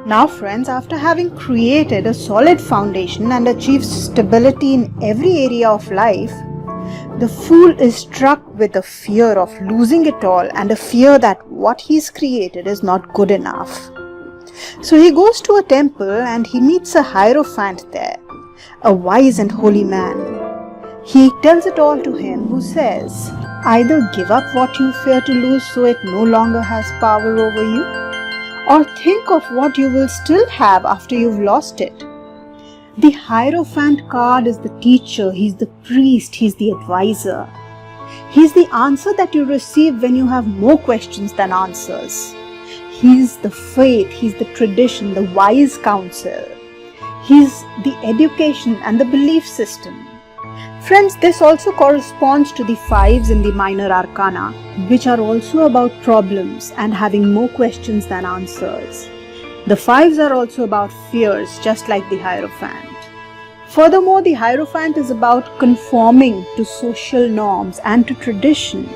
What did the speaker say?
Now friends, after having created a solid foundation and achieved stability in every area of life, the fool is struck with a fear of losing it all and a fear that what he's created is not good enough. So he goes to a temple and he meets a Hierophant there, a wise and holy man. He tells it all to him, who says, either give up what you fear to lose so it no longer has power over you, or think of what you will still have after you've lost it. The Hierophant card is the teacher, he's the priest, he's the advisor. He's the answer that you receive when you have more questions than answers. He's the faith, he's the tradition, the wise counsel. He's the education and the belief system. Friends, this also corresponds to the fives in the minor arcana, which are also about problems and having more questions than answers. The fives are also about fears, just like the Hierophant. Furthermore, the Hierophant is about conforming to social norms and to tradition.